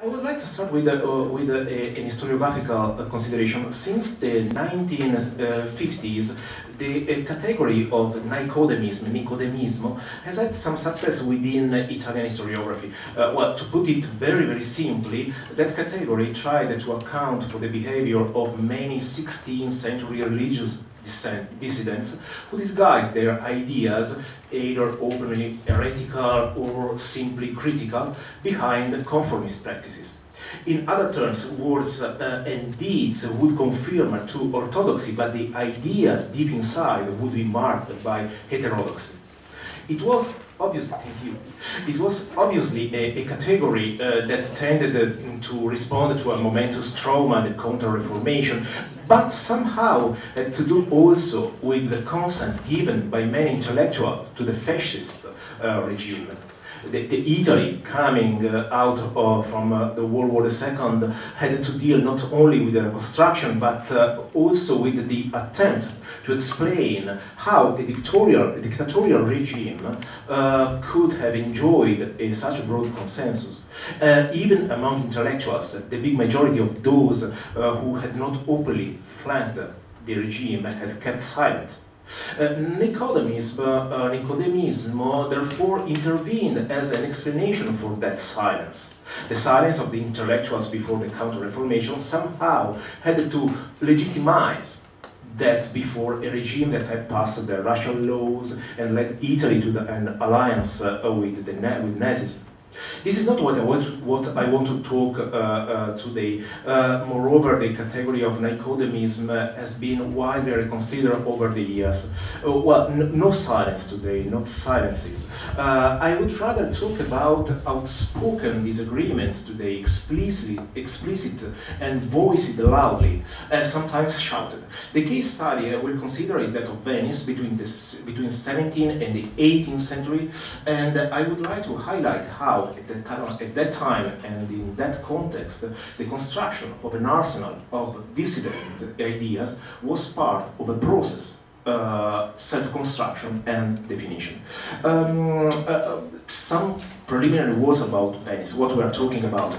I would like to start with an historiographical consideration. Since the 1950s, the category of Nicodemismo, has had some success within Italian historiography. Well, to put it very, very simply, that category tried to account for the behavior of many 16th century religious dissidents who disguised their ideas, either openly heretical or simply critical, behind conformist practices. In other terms, words and deeds would confirm to orthodoxy, but the ideas deep inside would be marked by heterodoxy. It was obviously a category that tended to respond to a momentous trauma, the Counter-Reformation, but somehow had to do also with the consent given by many intellectuals to the fascist regime. The Italy coming out from the World War II had to deal not only with the reconstruction, but also with the attempt to explain how a dictatorial regime could have enjoyed such a broad consensus. Even among intellectuals, the big majority of those who had not openly flanked the regime had kept silent. Nicodemismo therefore intervened as an explanation for that silence. The silence of the intellectuals before the Counter-Reformation somehow had to legitimize that before a regime that had passed the racial laws and led Italy to an alliance with Nazism. This is not what I want to talk today. Moreover, the category of Nicodemism has been widely considered over the years. Well, no silence today, not silences. I would rather talk about outspoken disagreements today, explicit and voiced loudly, sometimes shouted. The case study I will consider is that of Venice between 17th and the 18th century, and I would like to highlight how at that time and in that context, the construction of an arsenal of dissident ideas was part of a process, self-construction and definition. Some preliminary words about Venice, what we are talking about.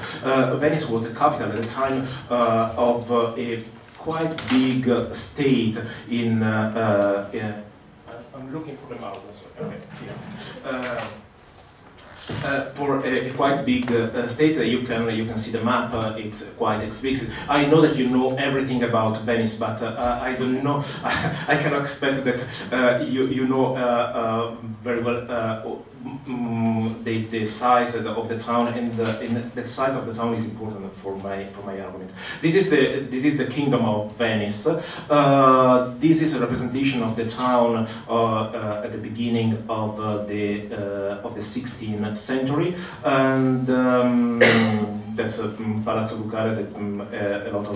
Venice was the capital at the time of a quite big state in I'm looking for the mouse, okay, here. For a quite big state, you can see the map. It's quite explicit. I know that you know everything about Venice, but I don't know. I cannot expect that you know very well the size of the town, and the size of the town is important for my argument. This is the Kingdom of Venice. This is a representation of the town at the beginning of the 16th century, and that's Palazzo Ducale that a lot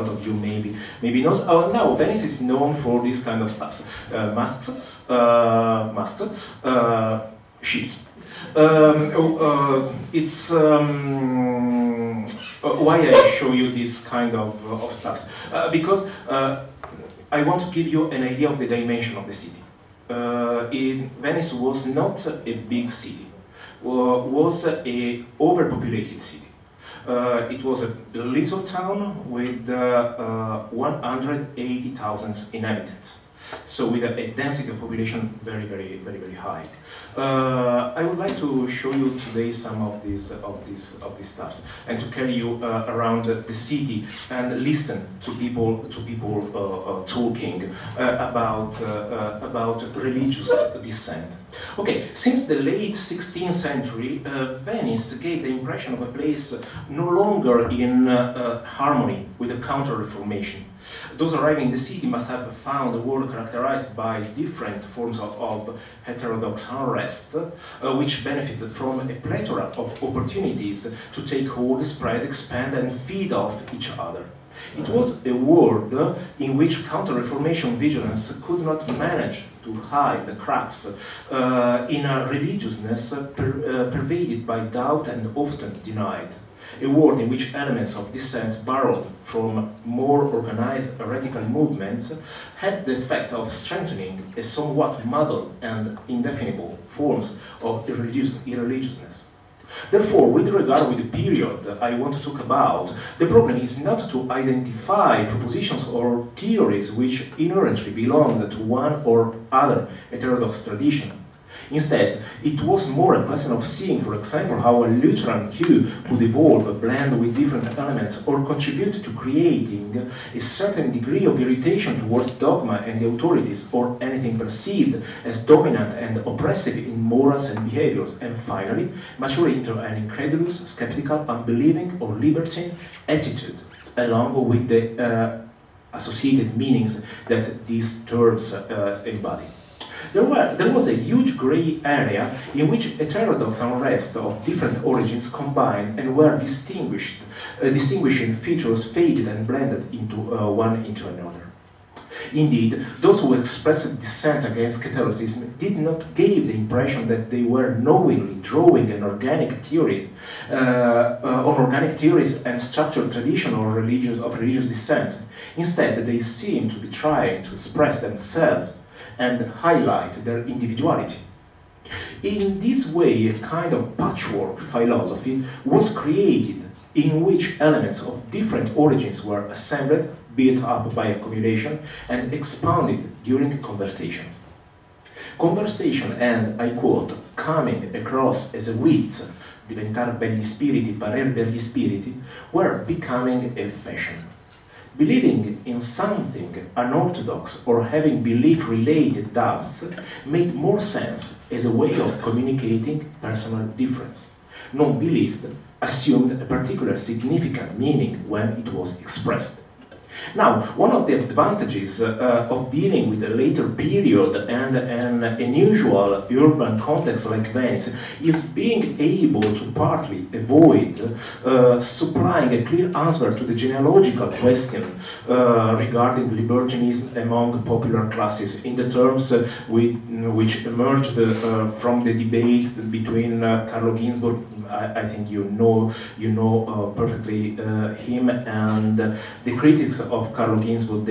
of you maybe knows. Now Venice is known for this kind of stuff: masks, ships. It's why I show you this kind of stuff, because I want to give you an idea of the dimension of the city. Venice was not a big city, was a overpopulated city. It was a little town with 180,000 inhabitants. So with a density of population very, very, very, very high. I would like to show you today some of these stuff, and to carry you around the city and listen to people talking about religious dissent. Okay, since the late 16th century, Venice gave the impression of a place no longer in harmony with the Counter-Reformation. Those arriving in the city must have found a world characterized by different forms of heterodox unrest, which benefited from a plethora of opportunities to take hold, spread, expand, and feed off each other. It was a world in which Counter-Reformation vigilance could not manage to hide the cracks in a religiousness pervaded by doubt and often denied. A world in which elements of dissent borrowed from more organized heretical movements had the effect of strengthening a somewhat muddled and indefinable forms of irreligiousness. Therefore, with regard with the period I want to talk about, the problem is not to identify propositions or theories which inherently belong to one or other heterodox tradition. Instead, it was more a question of seeing, for example, how a Lutheran Q could evolve, blend with different elements, or contribute to creating a certain degree of irritation towards dogma and the authorities, or anything perceived as dominant and oppressive in morals and behaviors, and finally, mature into an incredulous, skeptical, unbelieving, or libertine attitude, along with the associated meanings that these terms embody. There was a huge grey area in which heterodox unrest of different origins combined and where distinguishing features faded and blended into one into another. Indeed, those who expressed dissent against Catholicism did not give the impression that they were knowingly drawing on organic theories and structured tradition or religious dissent. Instead, they seemed to be trying to express themselves and highlight their individuality. In this way, a kind of patchwork philosophy was created in which elements of different origins were assembled, built up by accumulation, and expanded during conversations. Conversation and, I quote, coming across as a wit, diventar begli spiriti, parer per gli spiriti, were becoming a fashion. Believing in something unorthodox or having belief-related doubts made more sense as a way of communicating personal difference. Non-belief assumed a particular significant meaning when it was expressed. Now, one of the advantages of dealing with a later period and an unusual urban context like Venice is being able to partly avoid supplying a clear answer to the genealogical question regarding libertinism among popular classes in the terms which emerged from the debate between Carlo Ginzburg, I think you know perfectly him, and the critics of Carlo Ginzburg.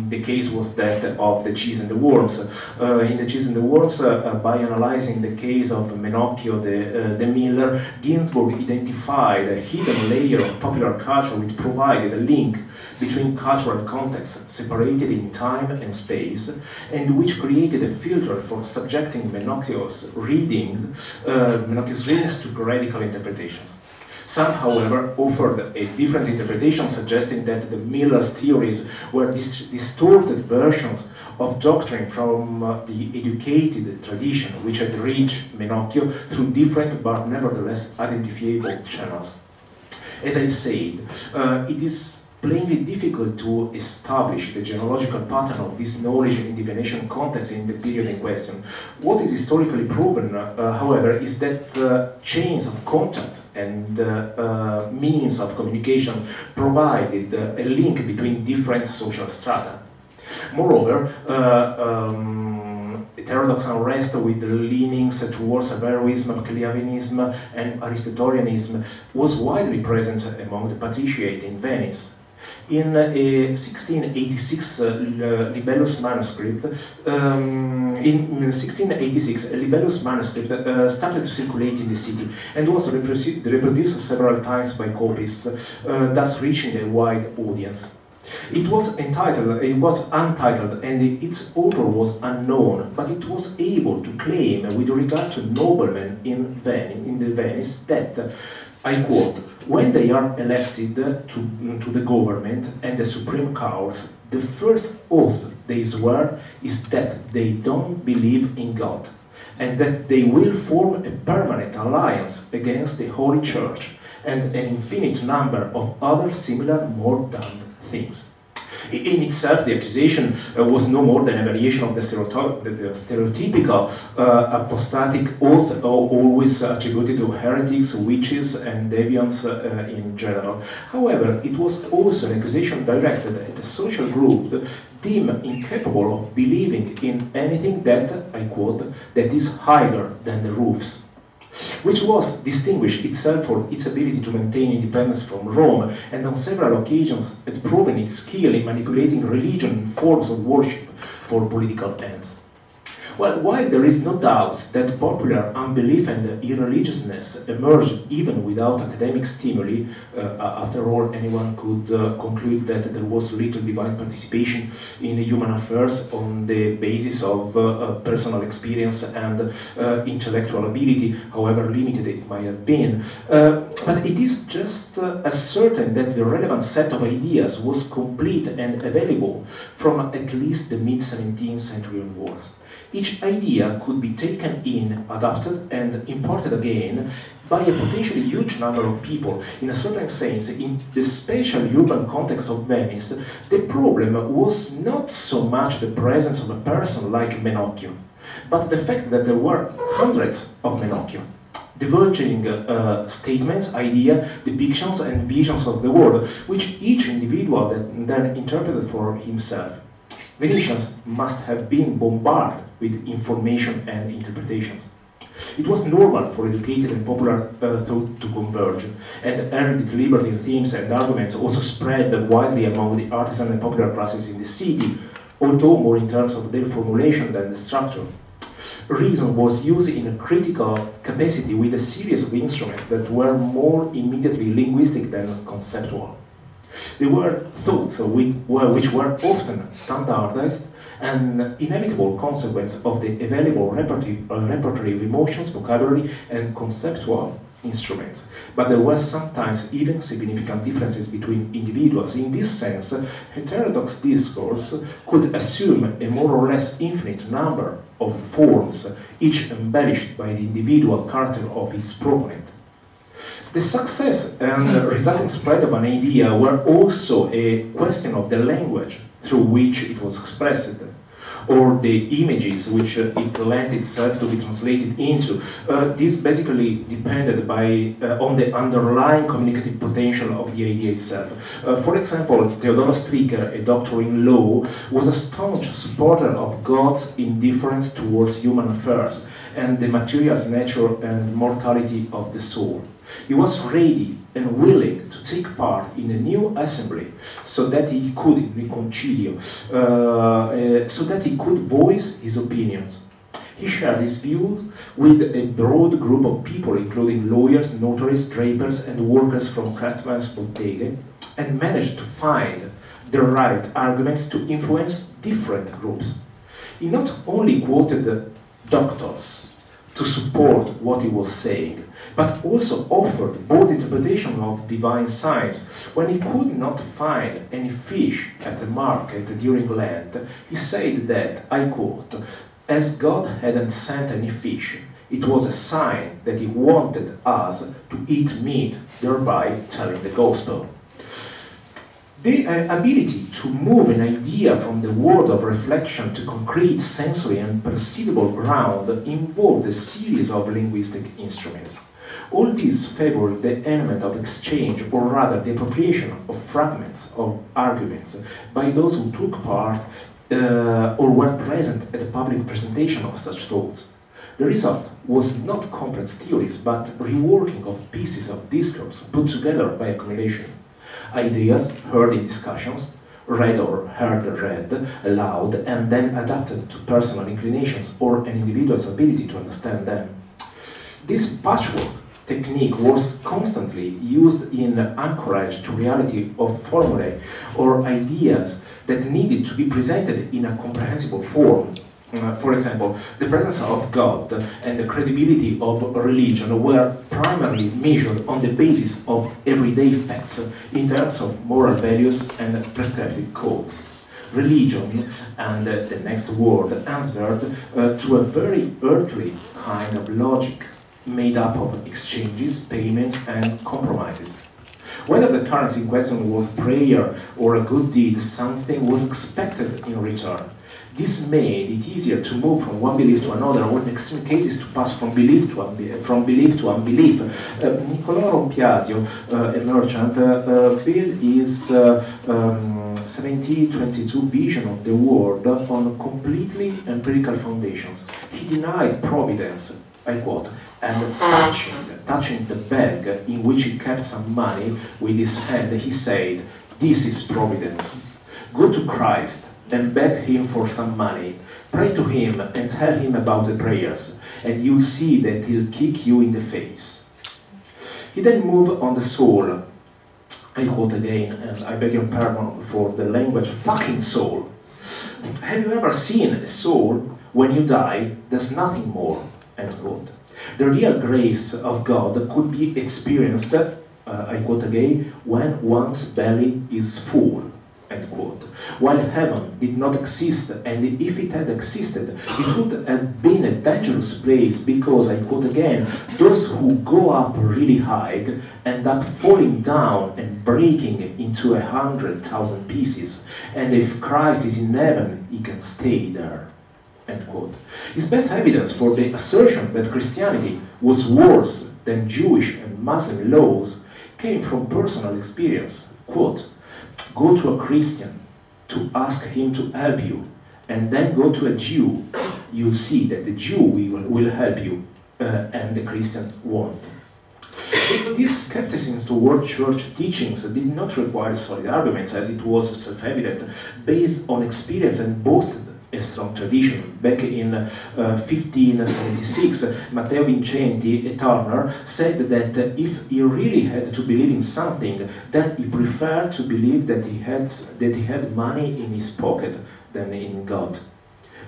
The case was that of the cheese and the worms. In the cheese and the worms, by analyzing the case of Menocchio the miller, Ginzburg identified a hidden layer of popular culture which provided a link between cultural contexts separated in time and space, and which created a filter for subjecting Menocchio's readings to radical interpretations. Some, however, offered a different interpretation, suggesting that the Miller's theories were distorted versions of doctrine from the educated tradition, which had reached Menocchio through different but nevertheless identifiable channels. As I said, it is plainly difficult to establish the genealogical pattern of this knowledge in the Venetian context in the period in question. What is historically proven, however, is that chains of contact and means of communication provided a link between different social strata. Moreover, heterodox unrest with leanings towards Averroism, Machiavellianism, and Aristotelianism was widely present among the patriciate in Venice. In a 1686 Libellus manuscript, a Libellus manuscript started to circulate in the city and was reproduced several times by copists, thus reaching a wide audience. It was untitled, and its author was unknown, but it was able to claim, with regard to noblemen in Venice, that, I quote, when they are elected to the government and the supreme courts, the first oath they swear is that they don't believe in God, and that they will form a permanent alliance against the Holy Church and an infinite number of other similar more damned things. In itself, the accusation was no more than a variation of the stereotypical apostatic oath always attributed to heretics, witches, and deviants in general. However, it was also an accusation directed at a social group deemed incapable of believing in anything that, I quote, that is higher than the roofs, which was distinguished itself for its ability to maintain independence from Rome, and on several occasions had proven its skill in manipulating religion and forms of worship for political ends. Well, while there is no doubt that popular unbelief and irreligiousness emerged even without academic stimuli, after all, anyone could conclude that there was little divine participation in human affairs on the basis of personal experience and intellectual ability, however limited it might have been. But it is just as certain that the relevant set of ideas was complete and available from at least the mid-17th century onwards. Each idea could be taken in, adapted, and imported again by a potentially huge number of people. In a certain sense, in the special urban context of Venice, the problem was not so much the presence of a person like Menocchio, but the fact that there were hundreds of Menocchio. Diverging statements, ideas, depictions, and visions of the world, which each individual then interpreted for himself. Venetians must have been bombarded with information and interpretations. It was normal for educated and popular thought to converge, and erudite liberty themes and arguments also spread widely among the artisan and popular classes in the city, although more in terms of their formulation than the structure. Reason was used in a critical capacity with a series of instruments that were more immediately linguistic than conceptual. They were thoughts which were often standardized, an inevitable consequence of the available repertory of emotions, vocabulary, and conceptual instruments. But there were sometimes even significant differences between individuals. In this sense, heterodox discourse could assume a more or less infinite number of forms, each embellished by the individual character of its proponent. The success and resulting spread of an idea were also a question of the language through which it was expressed, or the images which it lent itself to be translated into. This basically depended on the underlying communicative potential of the idea itself. For example, Teodoro Stricker, a doctor in law, was a staunch supporter of God's indifference towards human affairs and the material nature and mortality of the soul. He was ready and willing to take part in a new assembly so that he could, in reconcilio, so that he could voice his opinions. He shared his views with a broad group of people, including lawyers, notaries, drapers, and workers from craftsmen's bottega, and managed to find the right arguments to influence different groups. He not only quoted doctors to support what he was saying, but also offered bold interpretation of divine signs. When he could not find any fish at the market during Lent, he said that, I quote, "As God hadn't sent any fish, it was a sign that he wanted us to eat meat, thereby telling the gospel." The ability to move an idea from the world of reflection to concrete, sensory, and perceivable ground involved a series of linguistic instruments. All these favored the element of exchange, or rather the appropriation of fragments of arguments by those who took part or were present at the public presentation of such thoughts. The result was not complex theories, but reworking of pieces of discourse put together by accumulation. Ideas heard in discussions, read or heard read aloud, and then adapted to personal inclinations or an individual's ability to understand them. This patchwork technique was constantly used in anchorage to reality of formulae or ideas that needed to be presented in a comprehensible form. For example, the presence of God and the credibility of religion were primarily measured on the basis of everyday facts in terms of moral values and prescriptive codes. Religion and the next word answered to a very earthly kind of logic made up of exchanges, payments, and compromises. Whether the currency in question was prayer or a good deed, something was expected in return. This made it easier to move from one belief to another, or in extreme cases to pass from belief to unbelief. Niccolò Rompiasio, a merchant, built his 1722 vision of the world on completely empirical foundations. He denied providence, I quote, and touching the bag in which he kept some money with his hand, he said, "This is providence. Go to Christ, and beg him for some money. Pray to him and tell him about the prayers, and you'll see that he'll kick you in the face. He then moved on the soul. I quote again, and I beg your pardon for the language, fucking soul. Have you ever seen a soul? When you die, there's nothing more, end quote. The real grace of God could be experienced, I quote again, when one's belly is full, end quote. While heaven did not exist, and if it had existed, it would have been a dangerous place because, I quote again, those who go up really high end up falling down and breaking into 100,000 pieces, and if Christ is in heaven, he can stay there, end quote. His best evidence for the assertion that Christianity was worse than Jewish and Muslim laws came from personal experience. Quote, go to a Christian to ask him to help you, and then go to a Jew. You'll see that the Jew will help you, and the Christians won't. This skepticism toward church teachings did not require solid arguments, as it was self-evident, based on experience and boasted a strong tradition. Back in 1576, Matteo Vincenti, a Turner, said that if he really had to believe in something, then he preferred to believe that he had money in his pocket than in God.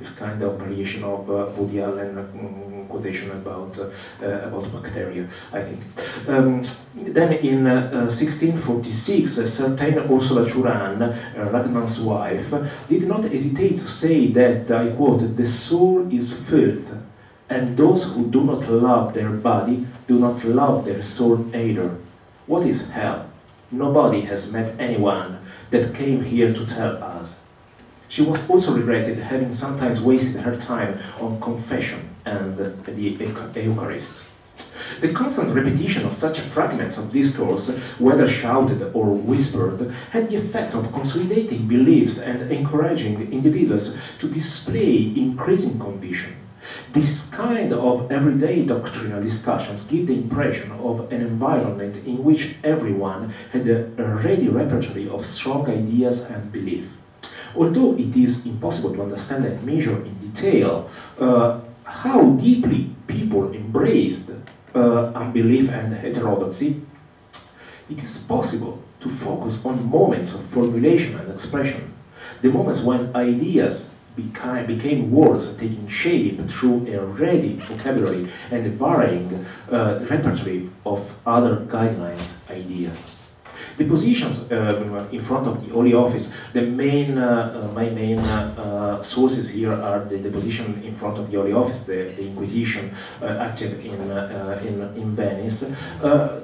It's kind of variation of Woody Allen quotation about bacteria, I think. Then in 1646, a certain Ursula Turan, Ragnar's wife, did not hesitate to say that, I quote, the soul is filth, and those who do not love their body do not love their soul either. What is hell? Nobody has met anyone that came here to tell us. She was also regretted having sometimes wasted her time on confession and the Eucharist. The constant repetition of such fragments of discourse, whether shouted or whispered, had the effect of consolidating beliefs and encouraging individuals to display increasing conviction. This kind of everyday doctrinal discussions give the impression of an environment in which everyone had a ready repertoire of strong ideas and belief. Although it is impossible to understand and measure in detail how deeply people embraced unbelief and heterodoxy, it is possible to focus on moments of formulation and expression, the moments when ideas became words taking shape through a ready vocabulary and a varying repertoire of other guidelines ideas. The positions in front of the Holy Office, my main sources here are the position in front of the Holy Office, the Inquisition active in Venice.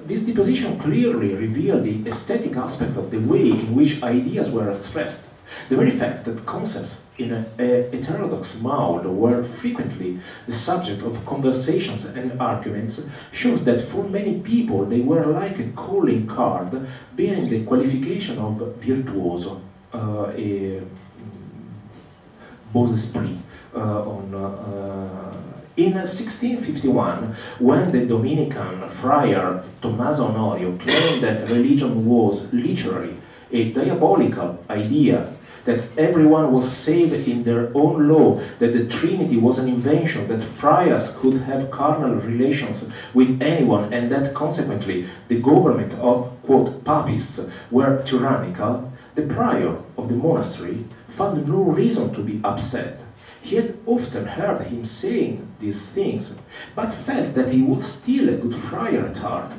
This deposition clearly revealed the aesthetic aspect of the way in which ideas were expressed. The very fact that concepts in a heterodox mold were frequently the subject of conversations and arguments shows that for many people they were like a calling card bearing the qualification of virtuoso, a beau esprit. In 1651, when the Dominican friar Tommaso Honorio claimed that religion was literally a diabolical idea, that everyone was saved in their own law, that the Trinity was an invention, that friars could have carnal relations with anyone, and that consequently the government of, quote, papists were tyrannical, the prior of the monastery found no reason to be upset. He had often heard him saying these things, but felt that he was still a good friar at heart,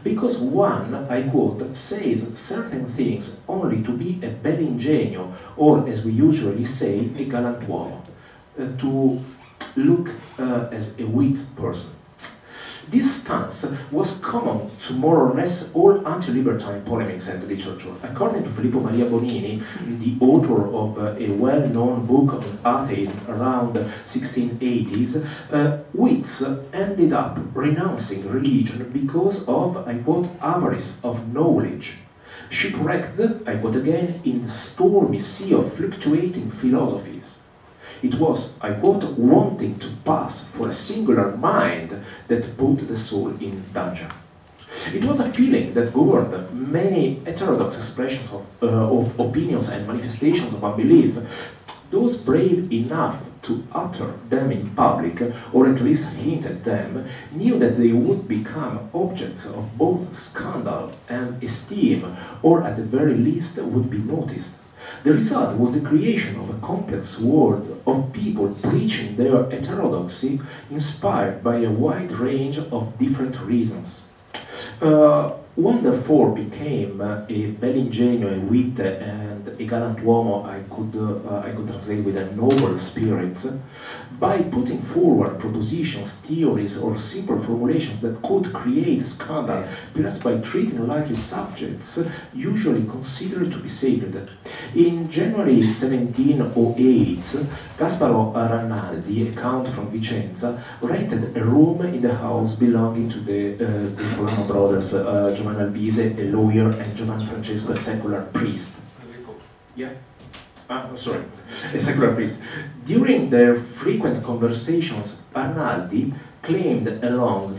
because one, I quote, says certain things only to be a bell'ingegno, or as we usually say, a galantuomo, to look as a wit person. This stance was common to more or less all anti-libertine polemics and literature. According to Filippo Maria Bonini, the author of a well-known book on atheism around 1680s, wits ended up renouncing religion because of, I quote, avarice of knowledge, shipwrecked, I quote again, in the stormy sea of fluctuating philosophies. It was, I quote, wanting to pass for a singular mind that put the soul in danger. It was a feeling that governed many heterodox expressions of opinions and manifestations of unbelief. those brave enough to utter them in public, or at least hint at them, knew that they would become objects of both scandal and esteem, or at the very least would be noticed. The result was the creation of a complex world of people preaching their heterodoxy, inspired by a wide range of different reasons. One therefore became a bell'ingegno, a wit, and a galantuomo, I could translate with a noble spirit, by putting forward propositions, theories, or simple formulations that could create scandal, perhaps by treating lightly subjects usually considered to be sacred. In January 1708, Gasparo Ranaldi, a count from Vicenza, rented a room in the house belonging to the Colonna brothers, Giovanni Albise, a lawyer, and Giovanni Francesco, a secular priest. Yeah? Sorry, a secular priest. During their frequent conversations, Arnaldi claimed among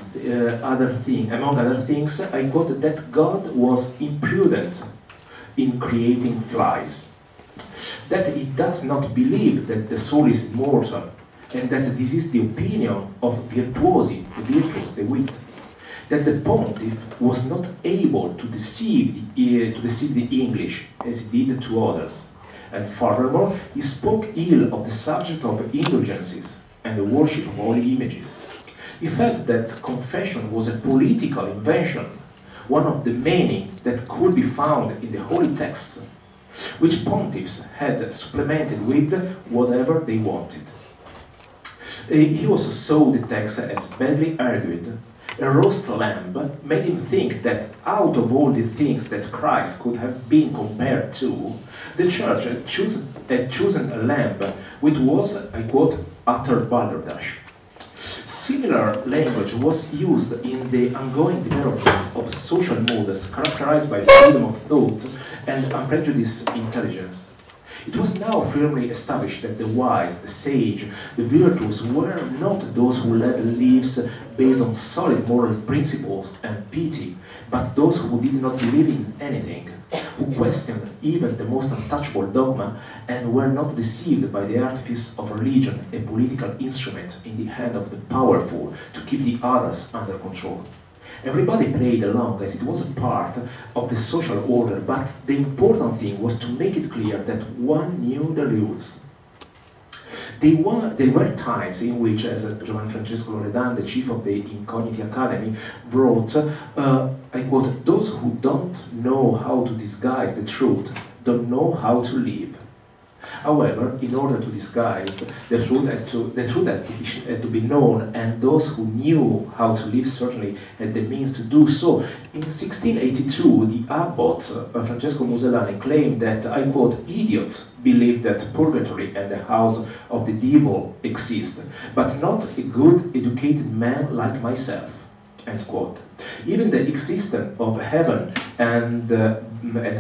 other things, I quote, that God was imprudent in creating flies, that he does not believe that the soul is immortal, and that this is the opinion of virtuosi, the virtuous, the wit, that the pontiff was not able to deceive the English as he did to others. And furthermore, he spoke ill of the subject of indulgences and the worship of holy images. He felt that confession was a political invention, one of the many that could be found in the holy texts, which pontiffs had supplemented with whatever they wanted. He also saw the text as badly argued. A roast lamb made him think that out of all the things that Christ could have been compared to, the Church had chosen a lamb which was, I quote, utter balderdash. Similar language was used in the ongoing development of social models characterized by freedom of thought and unprejudiced intelligence. It was now firmly established that the wise, the sage, the virtuous were not those who led lives based on solid moral principles and piety, but those who did not believe in anything, who questioned even the most untouchable dogma and were not deceived by the artifice of religion, a political instrument in the hand of the powerful to keep the others under control. Everybody played along as it was a part of the social order, but the important thing was to make it clear that one knew the rules. There were times in which, as Giovanni Francesco Loredan, the chief of the Incogniti Academy, wrote, I quote, "Those who don't know how to disguise the truth don't know how to live." However, in order to disguise the truth had to be known, and those who knew how to live certainly had the means to do so. In 1682, the abbot Francesco Musellani claimed that, I quote, "Idiots believe that purgatory and the house of the devil exist, but not a good educated man like myself." End quote. Even the existence of heaven and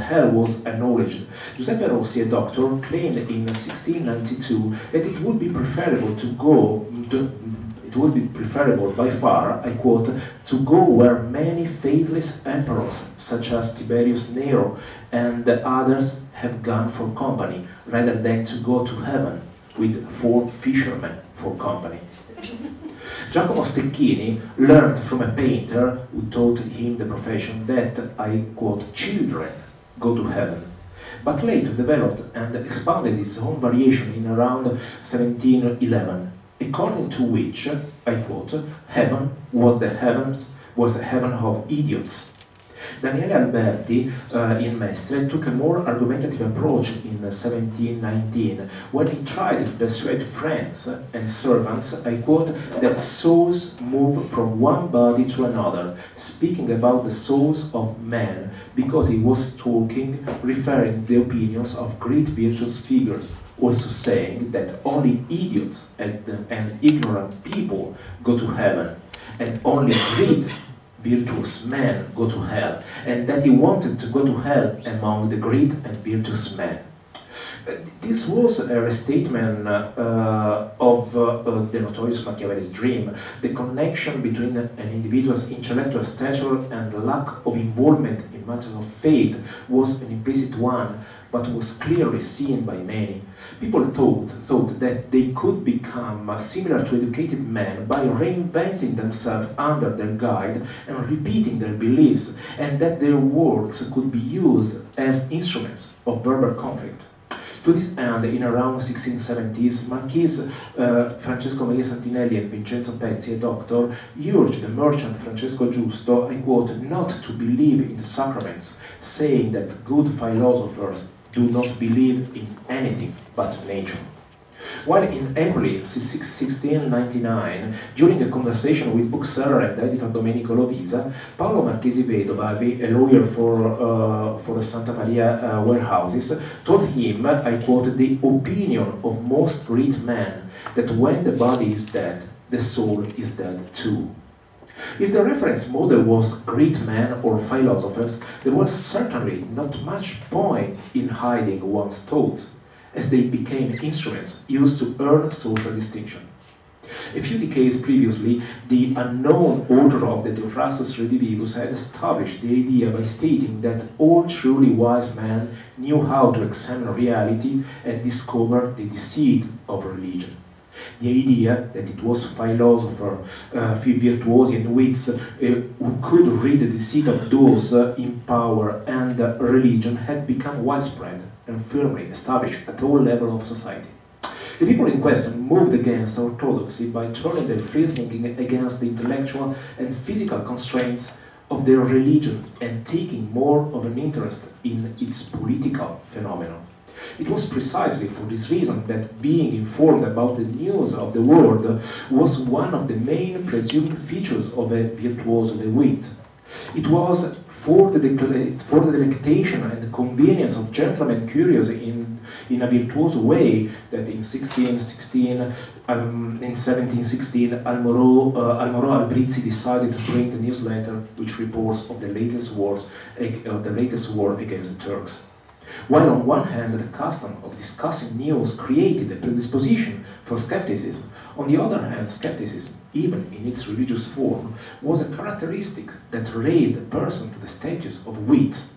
hell was acknowledged. Giuseppe Rossi, a doctor, claimed in 1692 that it would be preferable by far, I quote, "to go where many faithless emperors, such as Tiberius Nero and others, have gone for company, rather than to go to heaven with 4 fishermen for company." Giacomo Stecchini learned from a painter who taught him the profession that, I quote, "children go to heaven," but later developed and expounded his own variation in around 1711, according to which, I quote, "heaven was the heaven of idiots." Daniele Alberti in Mestre took a more argumentative approach in 1719 when he tried to persuade friends and servants, I quote, that souls move from one body to another, speaking about the souls of men, because he was referring the opinions of great virtuous figures, also saying that only idiots and ignorant people go to heaven, and only great virtuous men go to hell, and that he wanted to go to hell among the great and virtuous men. This was a restatement of the notorious Machiavelli's dream. The connection between an individual's intellectual stature and the lack of involvement in matters of faith was an implicit one, but was clearly seen by many. People thought that they could become similar to educated men by reinventing themselves under their guide and repeating their beliefs, and that their words could be used as instruments of verbal conflict. To this end, in around 1670s, Marquis Francesco Maria Santinelli and Vincenzo Pezzi, a doctor, urged the merchant Francesco Giusto, I quote, not to believe in the sacraments, saying that good philosophers do not believe in anything but nature. While in April 1699, during a conversation with bookseller and editor Domenico Lovisa, Paolo Marchesi Vedova, a lawyer for the Santa Maria warehouses, told him, I quote, the opinion of most great men that when the body is dead, the soul is dead too. If the reference model was great men or philosophers, there was certainly not much point in hiding one's thoughts, as they became instruments used to earn social distinction. A few decades previously, the unknown author of the Theophrastus Redivivus had established the idea by stating that all truly wise men knew how to examine reality and discover the deceit of religion. The idea that it was philosophers, virtuosi and wits who could read the deceit of those in power and religion had become widespread and firmly established at all levels of society. The people in question moved against orthodoxy by turning their free thinking against the intellectual and physical constraints of their religion and taking more of an interest in its political phenomenon. It was precisely for this reason that being informed about the news of the world was one of the main presumed features of a virtuoso wit. It was for the delectation and the convenience of gentlemen curious in a virtuoso way that in 1716 Almoro Albrizzi decided to print a newsletter which reports of the latest war against the Turks. While on one hand the custom of discussing news created a predisposition for skepticism, on the other hand skepticism, even in its religious form, was a characteristic that raised a person to the status of wit.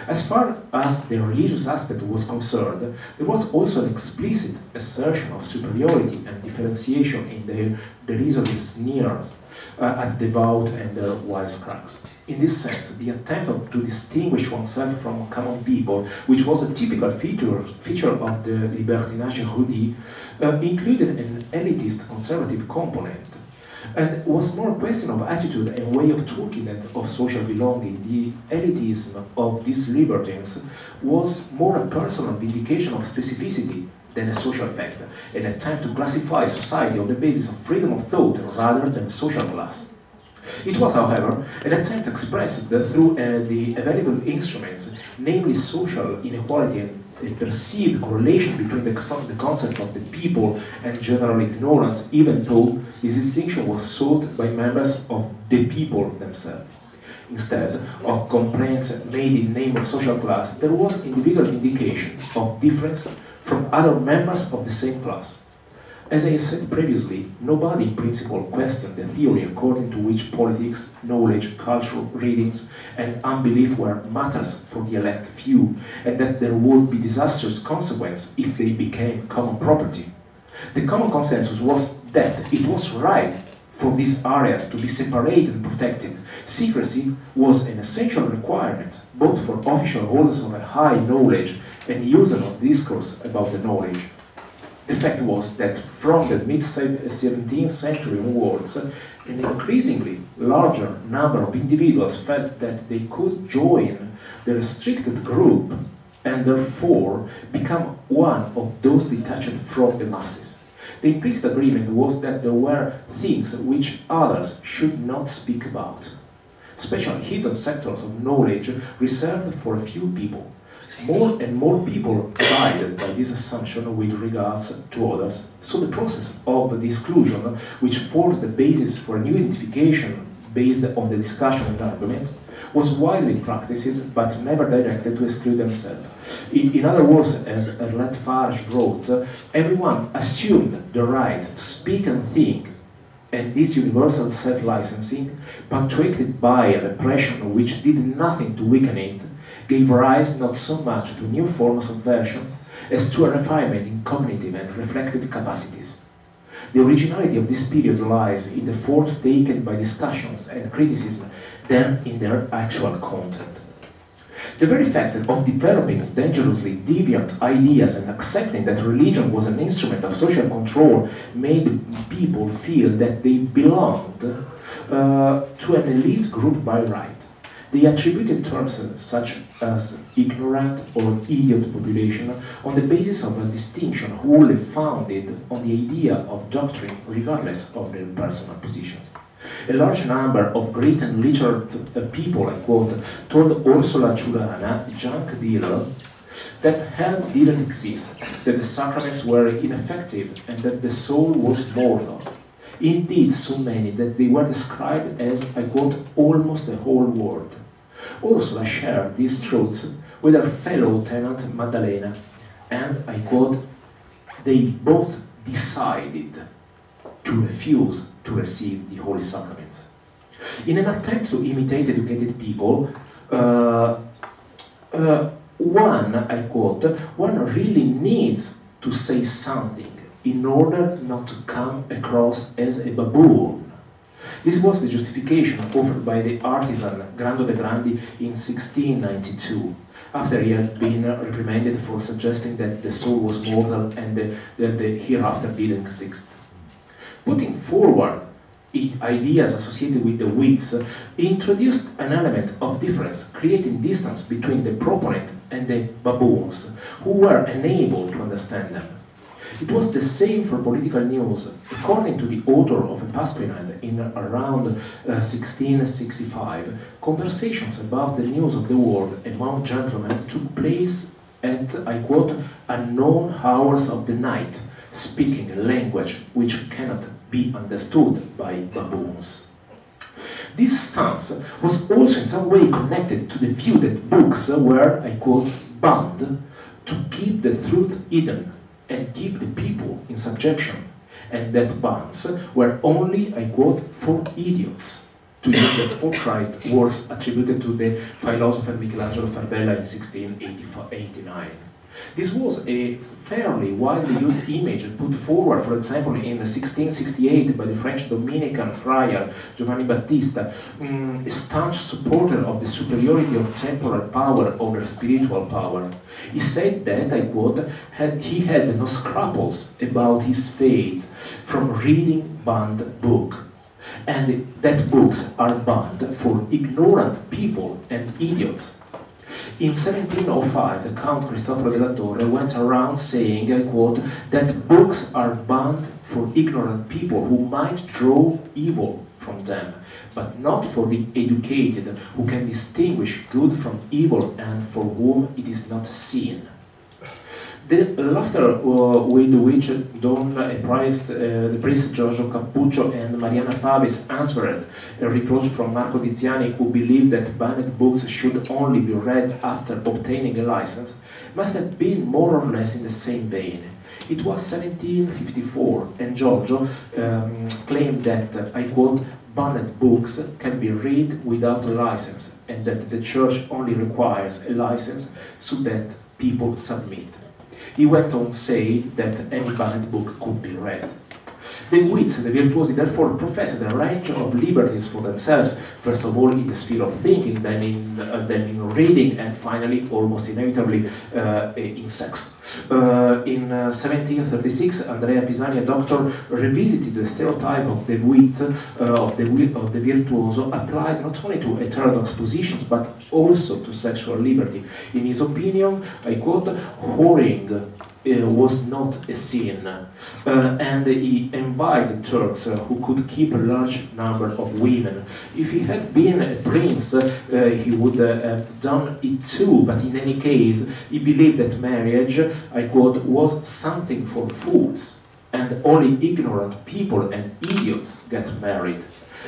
As far as the religious aspect was concerned, there was also an explicit assertion of superiority and differentiation in their derisory sneers at devout and wisecracks. In this sense, the attempt to distinguish oneself from common people, which was a typical feature of the libertinage érudit, included an elitist conservative component, and was more a question of attitude and way of talking than of social belonging. The elitism of these libertines was more a personal vindication of specificity than a social factor, an attempt to classify society on the basis of freedom of thought rather than social class. It was, however, an attempt expressed through the available instruments, namely social inequality and a perceived correlation between the concepts of the people and general ignorance, even though this distinction was sought by members of the people themselves. Instead of complaints made in name of social class, there was individual indication of difference from other members of the same class. As I said previously, nobody in principle questioned the theory according to which politics, knowledge, culture, readings, and unbelief were matters for the elect few, and that there would be disastrous consequences if they became common property. The common consensus was that it was right for these areas to be separated and protected. Secrecy was an essential requirement, both for official holders of a high knowledge and users of discourse about the knowledge. The fact was that from the mid-17th century onwards, an increasingly larger number of individuals felt that they could join the restricted group and therefore become one of those detached from the masses. The implicit agreement was that there were things which others should not speak about, special hidden sectors of knowledge reserved for a few people. More and more people abided by this assumption with regards to others, so the process of the exclusion, which formed the basis for a new identification based on the discussion and argument, was widely practiced but never directed to exclude themselves. In other words, as Erlet Farge wrote, everyone assumed the right to speak and think, and this universal self-licensing, punctuated by a repression which did nothing to weaken it, gave rise not so much to new forms of version as to a refinement in cognitive and reflective capacities. The originality of this period lies in the forms taken by discussions and criticism than in their actual content. The very fact of developing dangerously deviant ideas and accepting that religion was an instrument of social control made people feel that they belonged to an elite group by right. They attributed terms such as ignorant or idiot population on the basis of a distinction wholly founded on the idea of doctrine regardless of their personal positions. A large number of great and literate people, I quote, told Ursula Ciurana, a junk dealer, that hell didn't exist, that the sacraments were ineffective, and that the soul was mortal. Indeed, so many that they were described as, I quote, almost the whole world. Ursula shared these truths with her fellow tenant Maddalena, and, I quote, they both decided to refuse to receive the Holy Sacraments. In an attempt to imitate educated people, one, I quote, one really needs to say something in order not to come across as a baboon. This was the justification offered by the artisan Grando de Grandi in 1692, after he had been reprimanded for suggesting that the soul was mortal and that the hereafter didn't exist. Putting forward ideas associated with the wits, he introduced an element of difference, creating distance between the proponent and the baboons, who were unable to understand them. It was the same for political news. According to the author of a Pasquinade in around 1665, conversations about the news of the world among gentlemen took place at, I quote, unknown hours of the night, speaking a language which cannot be understood by baboons. This stance was also in some way connected to the view that books were, I quote, bound to keep the truth hidden and keep the people in subjection, and that bonds were only, I quote, for idiots, to use the forthright words attributed to the philosopher Michelangelo Farbella in 1689. This was a fairly widely used image put forward, for example, in 1668 by the French Dominican friar Giovanni Battista, a staunch supporter of the superiority of temporal power over spiritual power. He said that, I quote, he had no scruples about his faith from reading banned book, and that books are banned for ignorant people and idiots. In 1705, the Count Cristoforo della Torre went around saying, I quote, that books are banned for ignorant people who might draw evil from them, but not for the educated who can distinguish good from evil and for whom it is not sin. The laughter with which the priest Giorgio Cappuccio and Mariana Favis answered a reproach from Marco Tiziani, who believed that banned books should only be read after obtaining a license, must have been more or less in the same vein. It was 1754, and Giorgio claimed that, I quote, banned books can be read without a license, and that the church only requires a license so that people submit. He went on to say that any banned book could be read. The wits, the virtuosi, therefore professed a range of liberties for themselves, first of all in the sphere of thinking, then in reading, and finally, almost inevitably, in sex. In 1736, Andrea Pisani, a doctor, revisited the stereotype of the wit, of the virtuoso, applied not only to heterodox positions, but also to sexual liberty. In his opinion, I quote, whoring was not a sin, and he envied Turks who could keep a large number of women. If he had been a prince, he would have done it too, but in any case, he believed that marriage, I quote, was something for fools, and only ignorant people and idiots get married.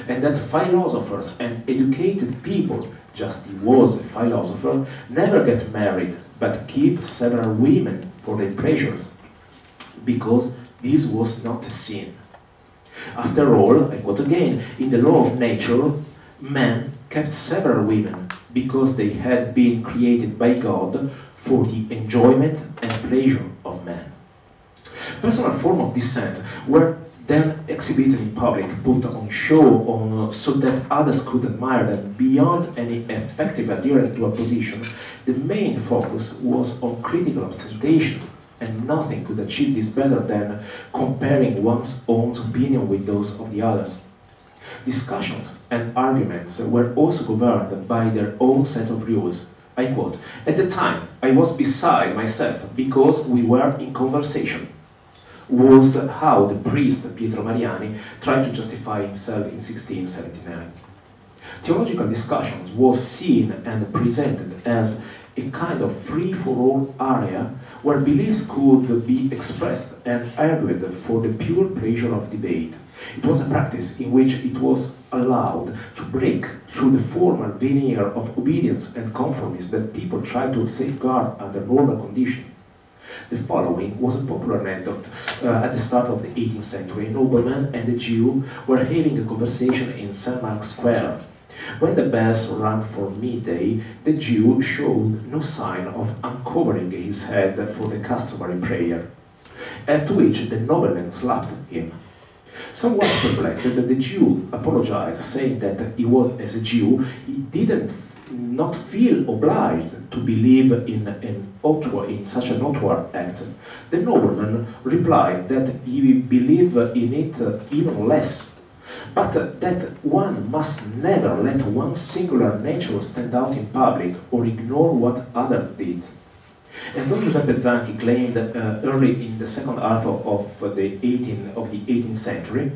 and that philosophers and educated people, just he was a philosopher, never get married, but keep several women for their pleasures, because this was not a sin. After all, I quote again, in the law of nature, man kept several women because they had been created by God for the enjoyment and pleasure of man. Personal forms of dissent were then exhibited in public, put on show so that others could admire them. Beyond any effective adherence to a position, the main focus was on critical observation, and nothing could achieve this better than comparing one's own opinion with those of the others. Discussions and arguments were also governed by their own set of rules. I quote, "At the time, I was beside myself because we were in conversation," was how the priest Pietro Mariani tried to justify himself in 1679. Theological discussions was seen and presented as a kind of free-for-all area where beliefs could be expressed and argued for the pure pleasure of debate. It was a practice in which it was allowed to break through the formal veneer of obedience and conformism that people tried to safeguard under normal conditions. The following was a popular anecdote at the start of the 18th century. A nobleman and a Jew were having a conversation in St. Mark's Square. When the bells rang for midday, the Jew showed no sign of uncovering his head for the customary prayer, at which the nobleman slapped him. Somewhat perplexed, the Jew apologized, saying that he was, as a Jew, he didn't not feel obliged to believe in such an outward act. The nobleman replied that he believed in it even less, but that one must never let one singular nature stand out in public or ignore what others did. As Don Giuseppe Zanchi claimed early in the second half of the 18th century,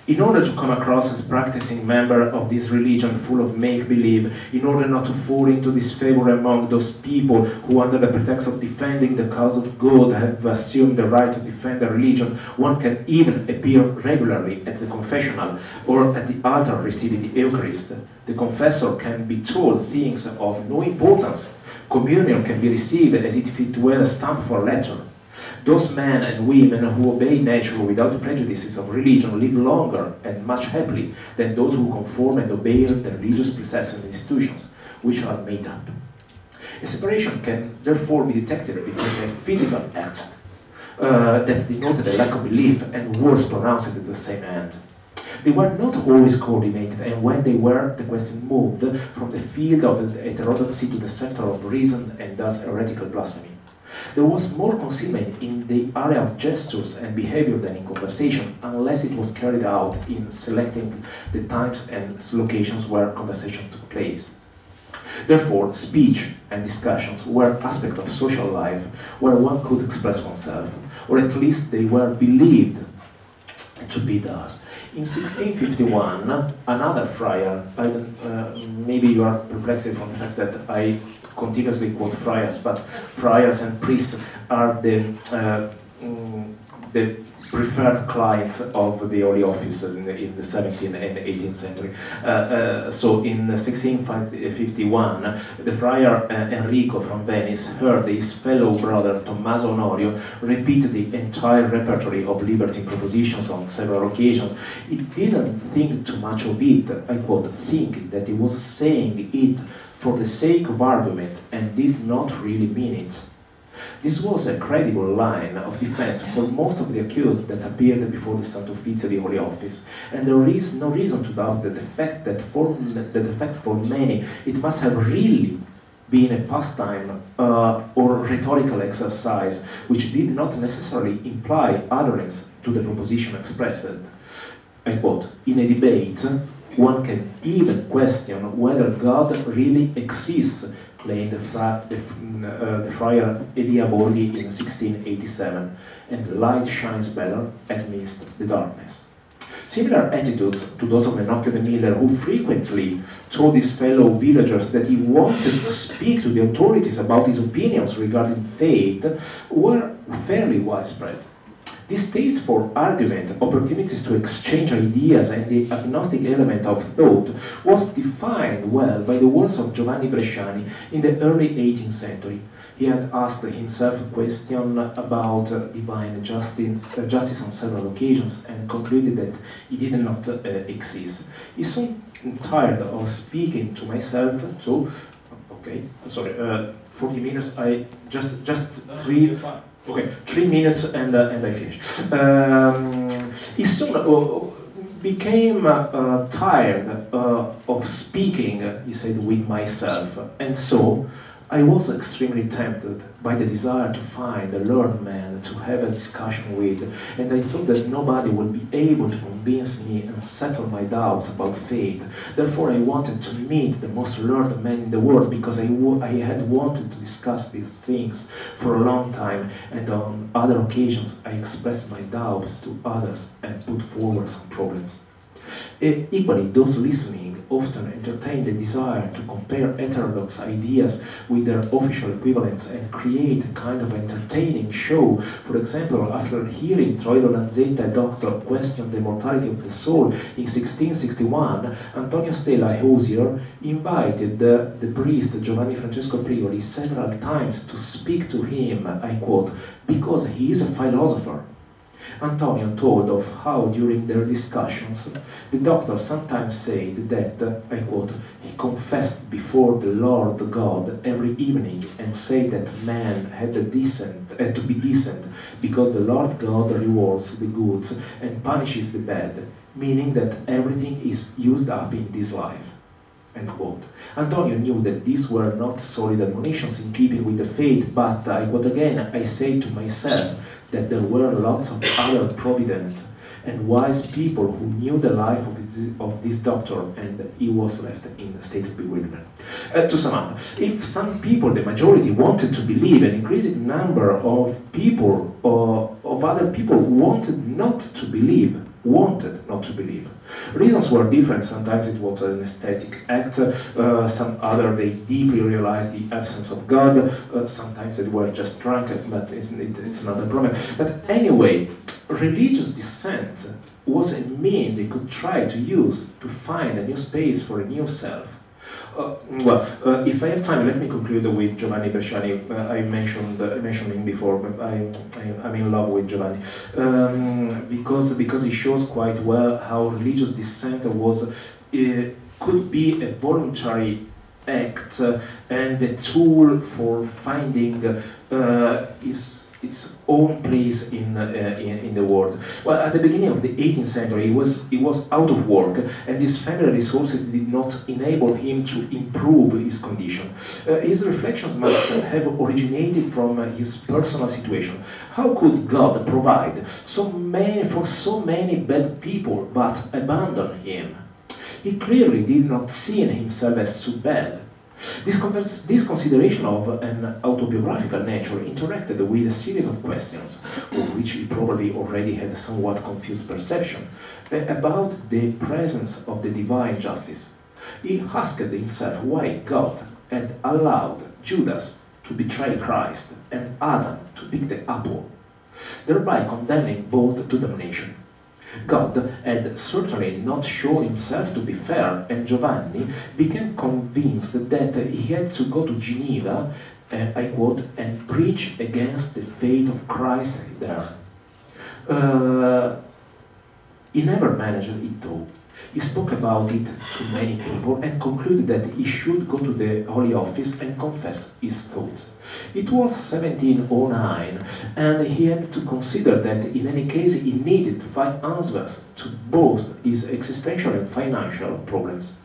in order to come across as a practicing member of this religion full of make-believe, in order not to fall into disfavor among those people who, under the pretext of defending the cause of God, have assumed the right to defend the religion, one can even appear regularly at the confessional or at the altar receiving the Eucharist. The confessor can be told things of no importance. Communion can be received as if it were a stamp for a letter. Those men and women who obey nature without the prejudices of religion live longer and much happily than those who conform and obey the religious precepts and institutions, which are made up. A separation can therefore be detected between a physical act that denoted a lack of belief and words pronounced at the same end. They were not always coordinated, and when they were, the question moved from the field of heterodoxy to the sector of reason and thus heretical blasphemy. There was more concealment in the area of gestures and behavior than in conversation, unless it was carried out in selecting the times and locations where conversation took place. Therefore, speech and discussions were aspects of social life where one could express oneself, or at least they were believed to be thus. In 1651, another friar, maybe you are perplexed from the fact that I continuously quote friars, but friars and priests are the preferred clients of the Holy Office in the 17th and 18th century. So in 1651, the friar Enrico from Venice heard his fellow brother Tommaso Honorio repeat the entire repertory of libertine propositions on several occasions. He didn't think too much of it, I quote, thinking that he was saying it for the sake of argument and did not really mean it. This was a credible line of defense for most of the accused that appeared before the Sant'Uffizio, the Holy Office, and there is no reason to doubt that the fact for many it must have really been a pastime or rhetorical exercise which did not necessarily imply adherence to the proposition expressed. I quote, "In a debate, one can even question whether God really exists," claimed the friar Elia Borghi in 1687, "and the light shines better amidst the darkness." Similar attitudes to those of Menocchio de Miller, who frequently told his fellow villagers that he wanted to speak to the authorities about his opinions regarding faith, were fairly widespread. This states for argument, opportunities to exchange ideas, and the agnostic element of thought was defined well by the words of Giovanni Bresciani in the early 18th century. He had asked himself a question about divine justice on several occasions and concluded that it did not exist. He soon tired of speaking to myself, so, okay, sorry, 40 minutes, I just 3 minutes and I finish. He soon became tired of speaking, he said, with myself, and so I was extremely tempted by the desire to find a learned man to have a discussion with, and I thought that nobody would be able to convince me and settle my doubts about faith. Therefore, I wanted to meet the most learned man in the world, because I had wanted to discuss these things for a long time, and on other occasions I expressed my doubts to others and put forward some problems. Equally, those listening often entertain the desire to compare heterodox ideas with their official equivalents and create a kind of entertaining show. For example, after hearing Troilo Lanzetta, a doctor, question the mortality of the soul in 1661, Antonio Stella, a hosier, invited the priest Giovanni Francesco Priori several times to speak to him, I quote, because he is a philosopher. Antonio told of how during their discussions the doctor sometimes said that, I quote, he confessed before the Lord God every evening and said that man had to be decent because the Lord God rewards the goods and punishes the bad, meaning that everything is used up in this life. End quote. Antonio knew that these were not solid admonitions in keeping with the faith, but, I quote again, I say to myself that there were lots of other provident and wise people who knew the life of this doctor, and he was left in a state of bewilderment. To sum up, if some people, the majority, wanted to believe, an increasing number of people, of other people wanted not to believe. Reasons were different. Sometimes it was an aesthetic act, some other they deeply realized the absence of God, sometimes they were just drunk, but it's not a problem. But anyway, religious dissent was a means they could try to use to find a new space for a new self. If I have time, let me conclude with Giovanni Bresciani. I mentioned him before, but I'm in love with Giovanni because he shows quite well how religious dissent could be a voluntary act and a tool for finding its own place in the world. Well, at the beginning of the 18th century, he was out of work, and his family resources did not enable him to improve his condition. His reflections must have originated from his personal situation. How could God provide for so many bad people but abandon him? He clearly did not see in himself as too bad. This consideration of an autobiographical nature interacted with a series of questions, of which he probably already had a somewhat confused perception, about the presence of the divine justice. He asked himself why God had allowed Judas to betray Christ and Adam to pick the apple, thereby condemning both to damnation. God had certainly not shown himself to be fair, and Giovanni became convinced that he had to go to Geneva, I quote, and preach against the fate of Christ there. He never managed it though. He spoke about it to many people and concluded that he should go to the Holy Office and confess his thoughts. It was 1709, and he had to consider that in any case he needed to find answers to both his existential and financial problems.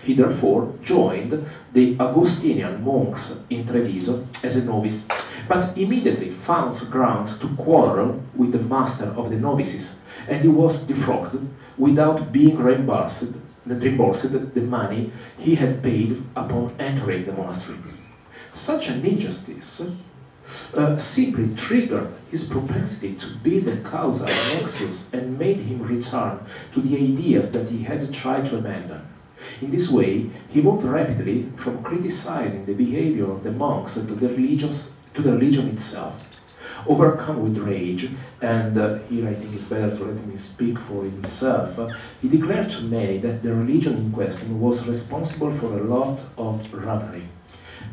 He therefore joined the Augustinian monks in Treviso as a novice, but immediately found grounds to quarrel with the master of the novices, and he was defrauded without being reimbursed the money he had paid upon entering the monastery. Such an injustice simply triggered his propensity to be the causal nexus and made him return to the ideas that he had tried to abandon. In this way, he moved rapidly from criticizing the behavior of the monks to the religion itself. Overcome with rage, and here I think it's better to let him speak for himself, he declared to many that the religion in question was responsible for a lot of robbery,